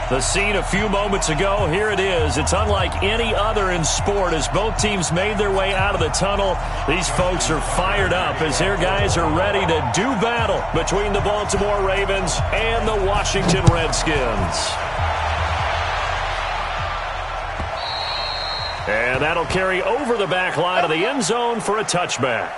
The scene a few moments ago, here it is. It's unlike any other in sport as both teams made their way out of the tunnel. These folks are fired up as their guys are ready to do battle between the Baltimore Ravens and the Washington Redskins. And that'll carry over the back line of the end zone for a touchback.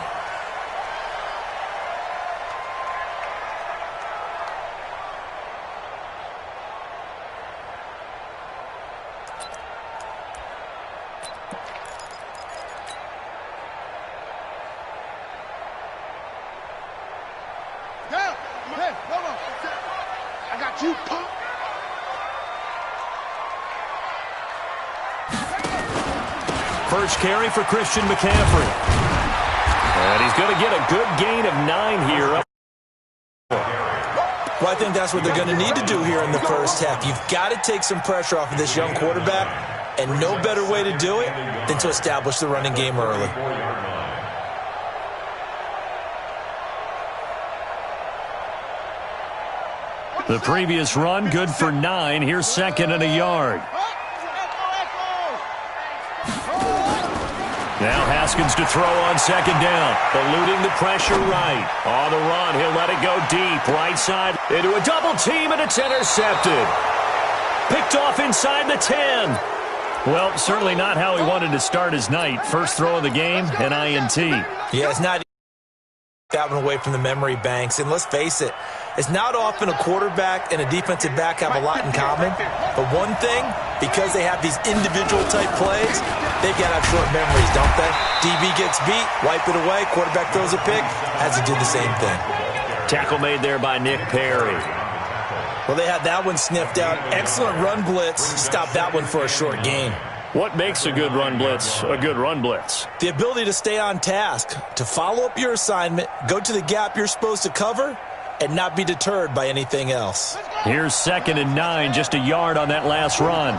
First carry for Christian McCaffrey. And he's going to get a good gain of 9 here. Well, I think that's what they're going to need to do here in the first half. You've got to take some pressure off of this young quarterback, and no better way to do it than to establish the running game early. The previous run, good for 9. Here's second and a yard. Now Haskins to throw on second down. Eluding the pressure right. On the run, he'll let it go deep. Right side into a double team, and it's intercepted. Picked off inside the 10. Well, certainly not how he wanted to start his night. First throw of the game, an INT. Yeah, it's not that one away from the memory banks. And let's face it, it's not often a quarterback and a defensive back have a lot in common. But one thing, because they have these individual type plays, they've got to have short memories, don't they? DB gets beat, wipe it away, quarterback throws a pick, has to do the same thing. Tackle made there by Nick Perry. Well, they had that one sniffed out. Excellent run blitz. Stop that one for a short gain. What makes a good run blitz a good run blitz? The ability to stay on task, to follow up your assignment, go to the gap you're supposed to cover, and not be deterred by anything else. Here's second and 9, just a yard on that last run.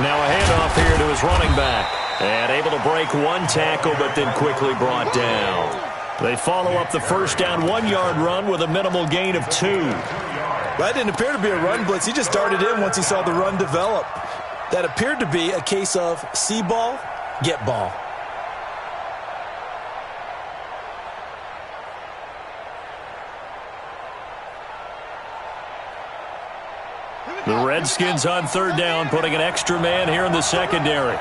Now a handoff here to his running back. And able to break one tackle, but then quickly brought down. They follow up the first down 1-yard run with a minimal gain of 2. That didn't appear to be a run blitz. He just darted in once he saw the run develop. That appeared to be a case of see ball, get ball. The Redskins on third down, putting an extra man here in the secondary.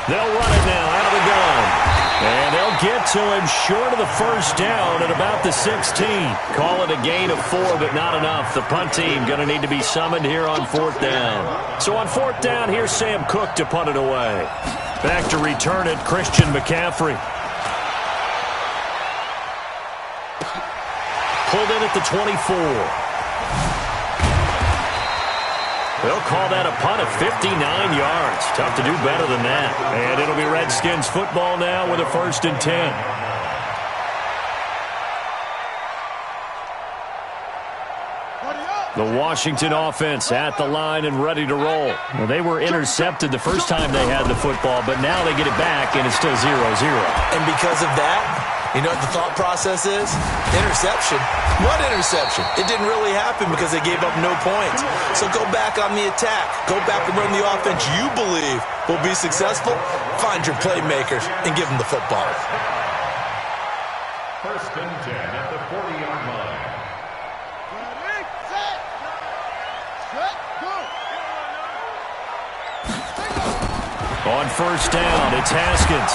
They'll run it now out of the gun. And they'll get to him short of the first down at about the 16. Call it a gain of 4, but not enough. The punt team going to need to be summoned here on fourth down. So on fourth down, here's Sam Cook to punt it away. Back to return it, Christian McCaffrey. Pulled in at the 24. They'll call that a punt of 59 yards. Tough to do better than that. And it'll be Redskins football now with a 1st and 10. The Washington offense at the line and ready to roll. Well, they were intercepted the first time they had the football, but now they get it back, and it's still 0-0. And because of that, you know what the thought process is? Interception. What interception? It didn't really happen because they gave up no points. So go back on the attack. Go back and run the offense you believe will be successful. Find your playmakers and give them the football. 1st and 10 at the 40-yard line. On first down, it's Haskins.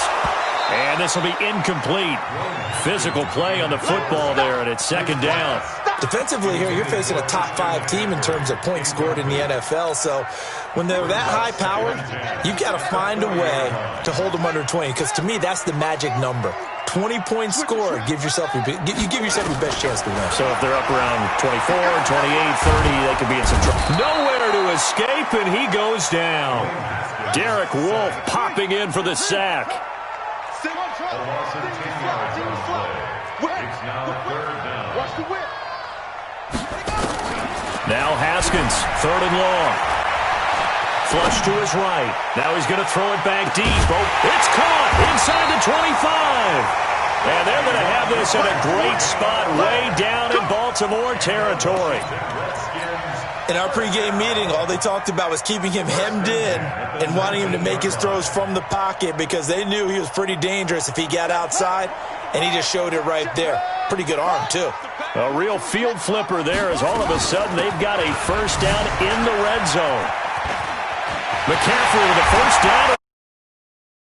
And this will be incomplete. Physical play on the football there, and it's second down. Defensively here, you're facing a top 5 team in terms of points scored in the NFL. So when they're that high-powered, you've got to find a way to hold them under 20. Because to me, that's the magic number. 20 points scored, you give yourself your best chance to win. So if they're up around 24, 28, 30, they could be in some trouble. Nowhere to escape, and he goes down. Derek Wolfe popping in for the sack. Now Haskins, 3rd and long. Flush to his right. Now he's going to throw it back deep. Oh, it's caught inside the 25. And they're going to have this in a great spot way down in Baltimore territory. In our pregame meeting, all they talked about was keeping him hemmed in and wanting him to make his throws from the pocket because they knew he was pretty dangerous if he got outside, and he just showed it right there. Pretty good arm, too. A real field flipper there as all of a sudden they've got a first down in the red zone. McCaffrey with a first down.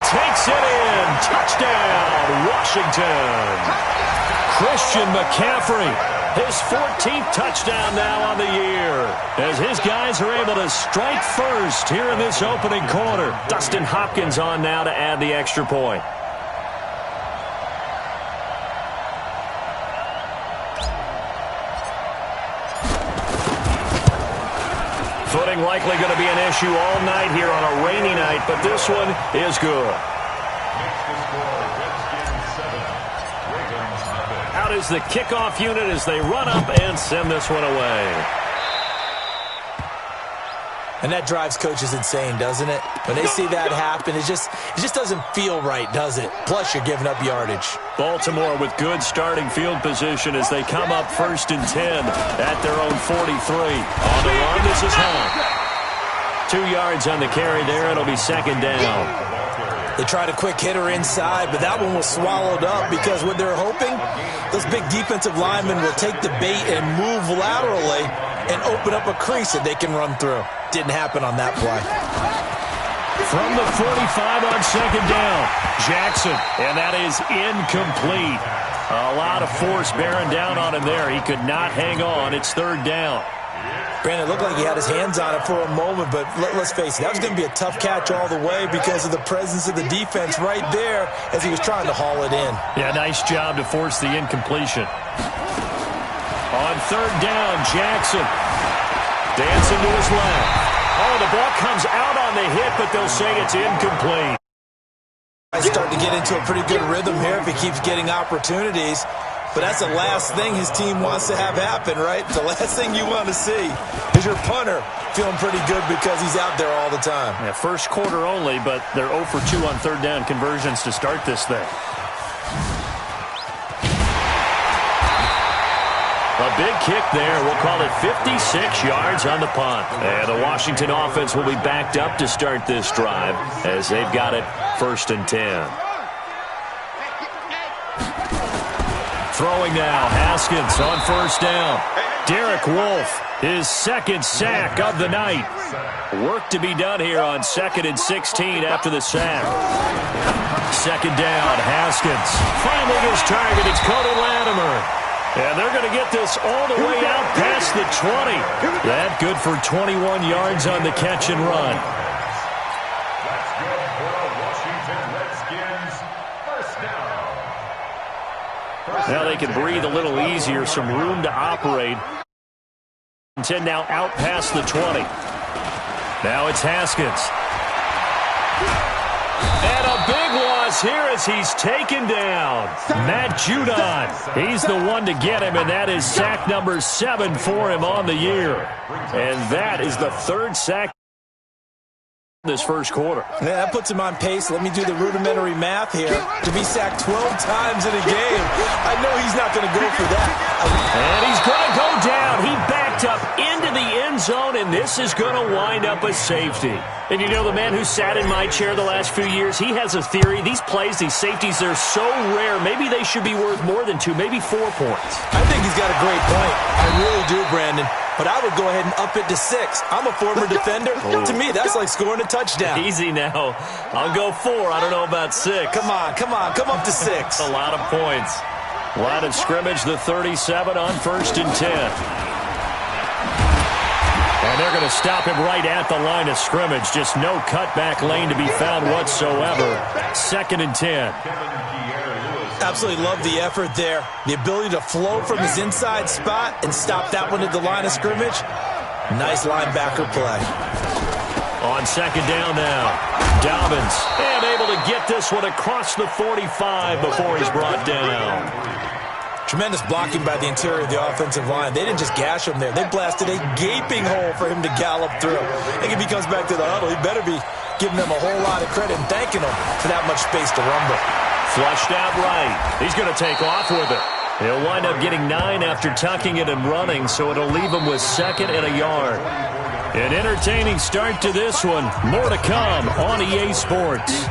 Takes it in. Touchdown, Washington. Christian McCaffrey, his 14th touchdown now on the year, as his guys are able to strike first here in this opening quarter. Dustin Hopkins on now to add the extra point. Footing likely going to be an issue all night here on a rainy night, but this one is good. Out is the kickoff unit as they run up and send this one away. And that drives coaches insane, doesn't it? When they see that happen, it just doesn't feel right, does it? Plus, you're giving up yardage. Baltimore with good starting field position as they come up 1st and 10 at their own 43. On the run, this is Hunt. 2 yards on the carry there. It'll be 2nd down. They tried a quick hitter inside, but that one was swallowed up because what they're hoping, those big defensive linemen will take the bait and move laterally and open up a crease that they can run through. Didn't happen on that play. From the 45 on 2nd down, Jackson, and that is incomplete. A lot of force bearing down on him there. He could not hang on. It's 3rd down. Brandon, it looked like he had his hands on it for a moment, but let's face it, that was going to be a tough catch all the way because of the presence of the defense right there as he was trying to haul it in. Yeah, nice job to force the incompletion. On 3rd down, Jackson dancing to his left. Oh, the ball comes out on the hit, but they'll say it's incomplete. He's starting to get into a pretty good rhythm here if he keeps getting opportunities. But that's the last thing his team wants to have happen, right? The last thing you want to see is your punter feeling pretty good because he's out there all the time. Yeah, first quarter only, but they're 0 for 2 on 3rd down conversions to start this thing. A big kick there. We'll call it 56 yards on the punt. And the Washington offense will be backed up to start this drive as they've got it 1st and 10. Throwing now, Haskins on 1st down. Derek Wolfe, his 2nd sack of the night. Work to be done here on 2nd and 16 after the sack. 2nd down, Haskins. Finding his target, it's Cody Latimer. And they're going to get this all the way out past the 20. That good for 21 yards on the catch and run. That's good for a Washington Redskins first down. Now they can breathe a little easier, some room to operate. 10 now out past the 20. Now it's Haskins. And a big loss here as he's taken down. Matt Judon, he's the one to get him, and that is sack number 7 for him on the year. And that is the 3rd sack this first quarter. Yeah, that puts him on pace. Let me do the rudimentary math here. To be sacked 12 times in a game, I know he's not going to go for that. And he's going to go down. He backed up into the end zone, and this is going to wind up a safety. And you know, the man who sat in my chair the last few years, he has a theory. These plays, these safeties, they're so rare. Maybe they should be worth more than 2, maybe 4 points. I think he's got a great point. I really do, Brandon. But I would go ahead and up it to 6. I'm a former defender. To me, that's like scoring a touchdown. Easy now. I'll go 4. I don't know about 6. Come on. Come up to 6. A lot of points. Line of scrimmage, the 37 on 1st and 10. And they're going to stop him right at the line of scrimmage. Just no cutback lane to be found whatsoever. 2nd and 10. Absolutely love the effort there. The ability to flow from his inside spot and stop that one at the line of scrimmage. Nice linebacker play. On 2nd down now, Dobbins. And able to get this one across the 45 before he's brought down. Tremendous blocking by the interior of the offensive line. They didn't just gash him there. They blasted a gaping hole for him to gallop through. I think if he comes back to the huddle, he better be giving them a whole lot of credit and thanking them for that much space to rumble. Flushed out right. He's going to take off with it. He'll wind up getting 9 after tucking it and running, so it'll leave him with 2nd and a yard. An entertaining start to this one. More to come on EA Sports.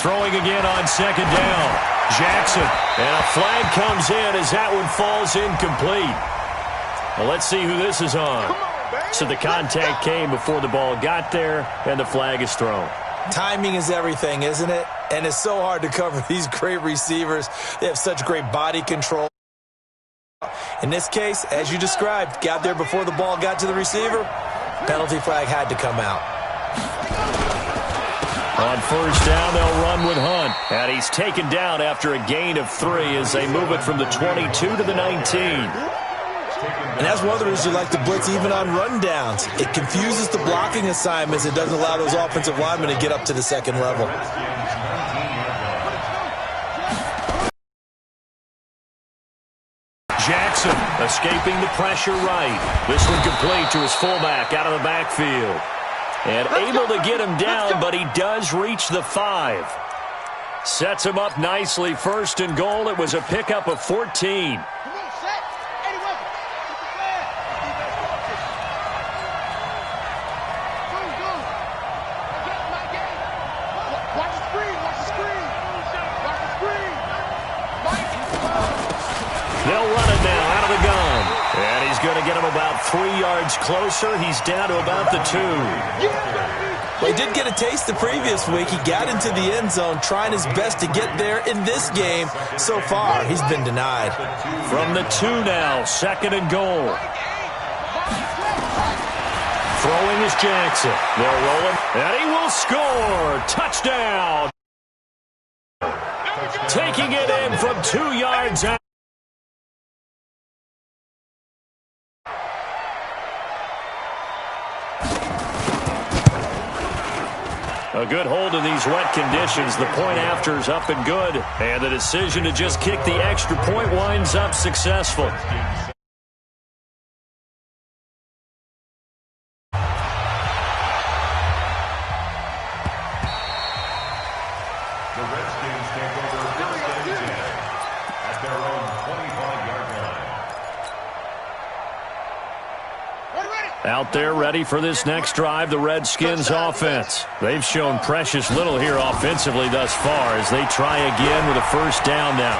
Throwing again on 2nd down. Jackson. And a flag comes in as that one falls incomplete. Well, let's see who this is on. So the contact came before the ball got there, and the flag is thrown. Timing is everything, isn't it? And it's so hard to cover these great receivers. They have such great body control. In this case, as you described, got there before the ball got to the receiver. Penalty flag had to come out. On 1st down, they'll run with Hunt. And he's taken down after a gain of 3 as they move it from the 22 to the 19. And that's one of the reasons you like to blitz even on rundowns. It confuses the blocking assignments. It doesn't allow those offensive linemen to get up to the 2nd level. Jackson escaping the pressure right. This one complete to his fullback out of the backfield. And able to get him down, but he does reach the 5. Sets him up nicely. 1st and goal. It was a pickup of 14. They'll run it now out of the gun. And he's going to get him about 3 yards closer. He's down to about the 2. Well, he did get a taste the previous week. He got into the end zone trying his best to get there in this game. So far, he's been denied. From the 2 now, 2nd and goal. Throwing is Jackson. They'll roll him, and he will score. Touchdown. Taking it in from 2 yards out. A good hold in these wet conditions. The point after is up and good. And the decision to just kick the extra point winds up successful. The Redskins take over 1st and 10 at their own 25-yard line. Out there ready for this next drive, the Redskins offense. They've shown precious little here offensively thus far as they try again with a 1st down now.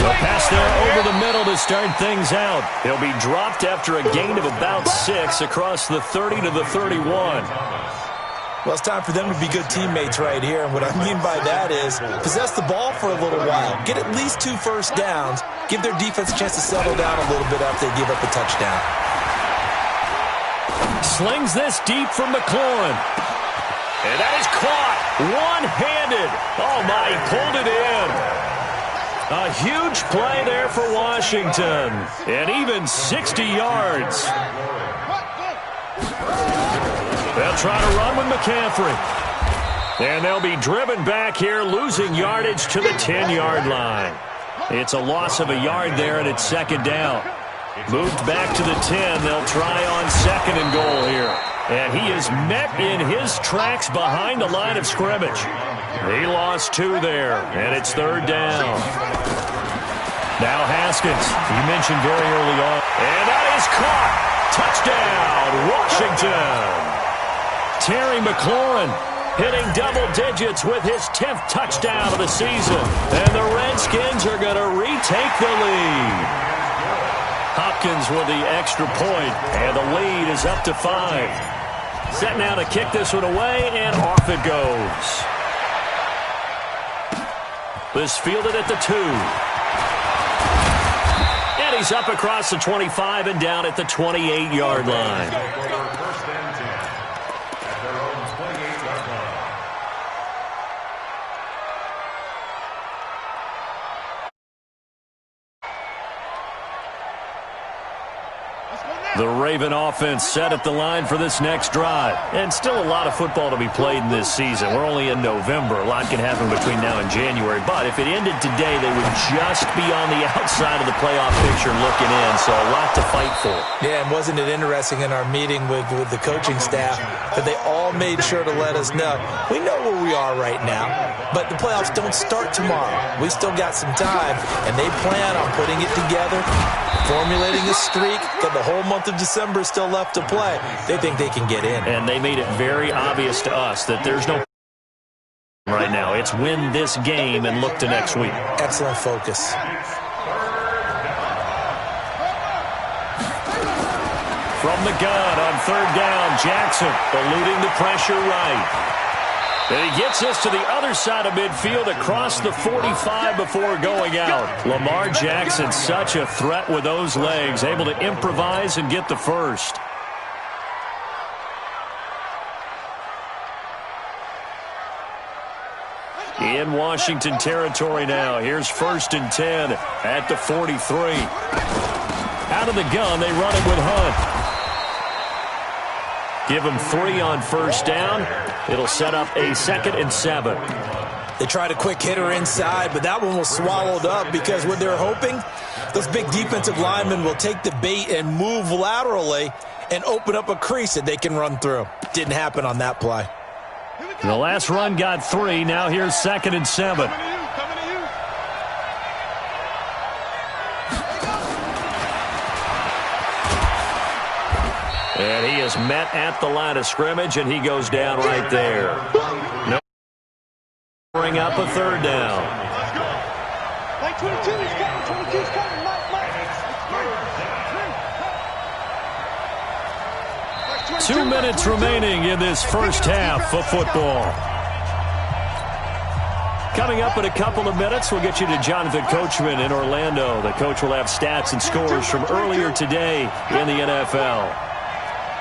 A pass there over the middle to start things out. He'll be dropped after a gain of about 6 across the 30 to the 31. Well, it's time for them to be good teammates right here. And what I mean by that is possess the ball for a little while. Get at least 2 first downs. Give their defense a chance to settle down a little bit after they give up a touchdown. Slings this deep from McLaurin. And that is caught one-handed. Oh, my, he pulled it in. A huge play there for Washington. And even 60 yards. They'll try to run with McCaffrey. And they'll be driven back here, losing yardage to the 10-yard line. It's a loss of a yard there, and it's 2nd down. Moved back to the 10. They'll try on 2nd and goal here. And he is met in his tracks behind the line of scrimmage. He lost 2 there, and it's 3rd down. Now Haskins, you mentioned very early on. And that is caught. Touchdown, Washington. Terry McLaurin hitting double digits with his 10th touchdown of the season. And the Redskins are going to retake the lead. Hopkins with the extra point, and the lead is up to 5. Set now to kick this one away, and off it goes. This fielded at the 2. And he's up across the 25 and down at the 28-yard line. The Raven offense set at the line for this next drive. And still a lot of football to be played in this season. We're only in November. A lot can happen between now and January. But if it ended today, they would just be on the outside of the playoff picture looking in. So a lot to fight for. Yeah, and wasn't it interesting in our meeting with the coaching staff that they all made sure to let us know, we know where we are right now, but the playoffs don't start tomorrow. We still got some time, and they plan on putting it together, formulating a streak, got the whole month of December still left to play. They think they can get in. And they made it very obvious to us that there's no right now. It's win this game and look to next week. Excellent focus. From the gun on third down, Jackson eluding the pressure right. And he gets us to the other side of midfield across the 45 before going out. Lamar Jackson, such a threat with those legs, able to improvise and get the first. In Washington territory now. Here's 1st and 10 at the 43. Out of the gun, they run it with Hunt. Give him 3 on first down. It'll set up a 2nd and 7. They tried a quick hitter inside, but that one was swallowed up because what they're hoping, those big defensive linemen will take the bait and move laterally and open up a crease that they can run through. Didn't happen on that play. The last run got 3. Now here's 2nd and 7. And he is met at the line of scrimmage, and he goes down right there. No. Bring up a 3rd down. 22's coming. 22's coming. Mike. 2 minutes remaining in this first half of football. Coming up in a couple of minutes, we'll get you to Jonathan Coachman in Orlando. The coach will have stats and scores from earlier today in the NFL.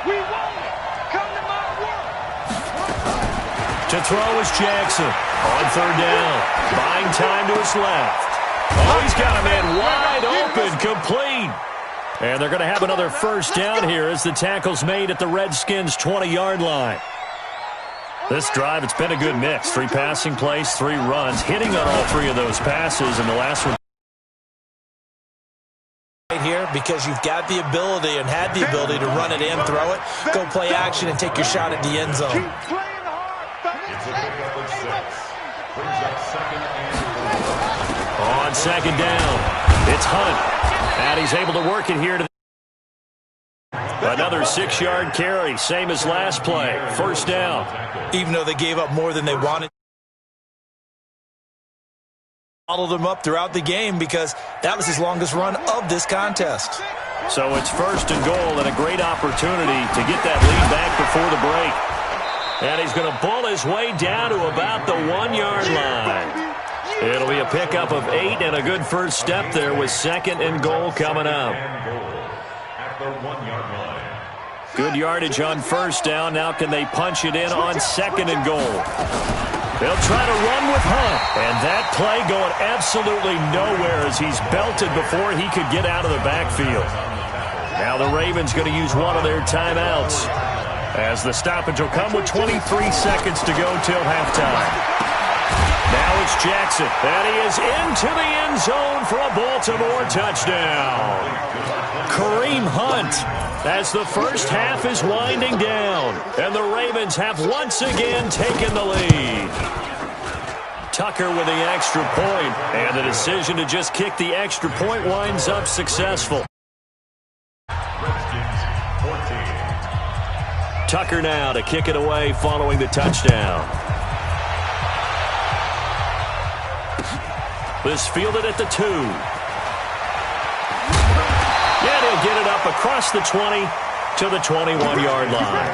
We want it. Come to my work. To throw is Jackson on 3rd down. Buying time to his left. Oh, he's got a man wide open, complete. And they're going to have another first down here as the tackle's made at the Redskins' 20-yard line. This drive, it's been a good mix. 3 passing plays, 3 runs, hitting on all 3 of those passes, and the last one. Right here, because you've got the ability and had the ability to run it in, throw it, go play action, and take your shot at the end zone. It's a pickup of 6. Brings up 2nd and 4. On 2nd down, it's Hunt. And he's able to work it here to another 6-yard carry, same as last play. 1st down. Even though they gave up more than they wanted, followed them up throughout the game because that was his longest run of this contest. So it's 1st and goal and a great opportunity to get that lead back before the break. And he's going to bull his way down to about the 1-yard line. It'll be a pickup of 8 and a good first step there with 2nd and goal coming up. Good yardage on 1st down. Now can they punch it in on 2nd and goal? They'll try to run with Hunt. And that play going absolutely nowhere as he's belted before he could get out of the backfield. Now the Ravens going to use one of their timeouts as the stoppage will come with 23 seconds to go till halftime. Now it's Jackson, and he is into the end zone for a Baltimore touchdown. Kareem Hunt, as the first half is winding down, and the Ravens have once again taken the lead. Tucker with the extra point, and the decision to just kick the extra point winds up successful. Tucker now to kick it away following the touchdown. This fielded at the 2. Yeah, he'll get it up across the 20 to the 21-yard line.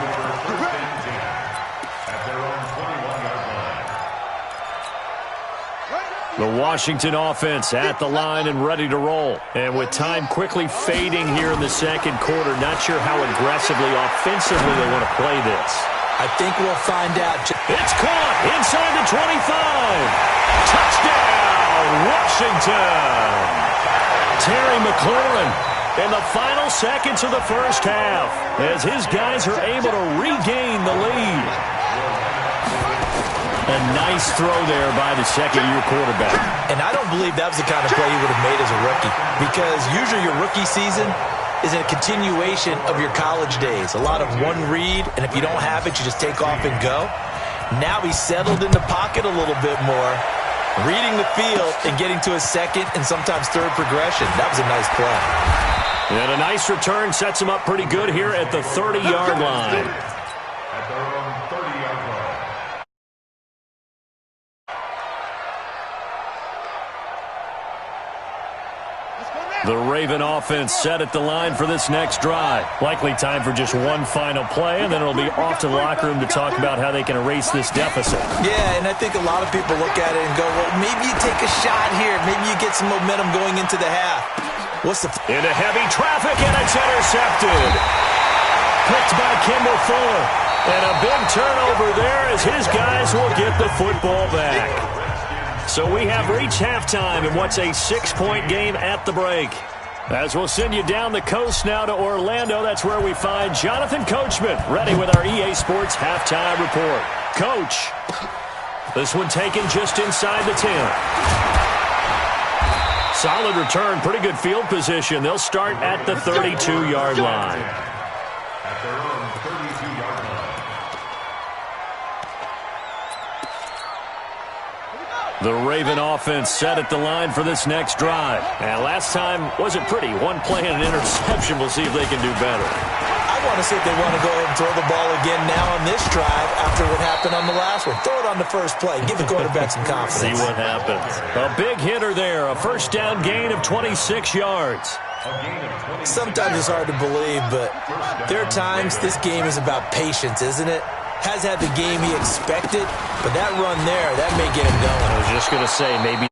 The Washington offense at the line and ready to roll. And with time quickly fading here in the 2nd quarter, not sure how aggressively, offensively they want to play this. I think we'll find out. It's caught inside the 25. Touchdown, Washington. Terry McLaurin in the final seconds of the first half as his guys are able to regain the lead. A nice throw there by the second-year quarterback. And I don't believe that was the kind of play he would have made as a rookie, because usually your rookie season is a continuation of your college days. A lot of one read, and if you don't have it, you just take off and go. Now he's settled in the pocket a little bit more, reading the field and getting to his second and sometimes third progression. That was a nice play. And a nice return sets him up pretty good here at the 30-yard line. At their own 30-yard line. The Raven offense set at the line for this next drive. Likely time for just one final play, and then it'll be off to the locker room to talk about how they can erase this deficit. Yeah, and I think a lot of people look at it and go, well, maybe you take a shot here. Maybe you get some momentum going into the half. Into heavy traffic, and it's intercepted. Picked by Kimball Fuller. And a big turnover there as his guys will get the football back. So we have reached halftime in what's a 6-point game at the break. As we'll send you down the coast now to Orlando, that's where we find Jonathan Coachman ready with our EA Sports halftime report. Coach, this one taken just inside the 10. Solid return, pretty good field position. They'll start at the 32-yard line. At their own 32-yard line. The Raven offense set at the line for this next drive. And last time wasn't pretty. One play and an interception. We'll see if they can do better. I want to see if they want to go ahead and throw the ball again now on this drive after what happened on the last one. Throw it on the first play. Give the quarterback some confidence. See what happens. A big hitter there. A first down gain of 26 yards. Sometimes it's hard to believe, but there are times this game is about patience, isn't it? Has had the game he expected, but that run there, that may get him going. I was just going to say, maybe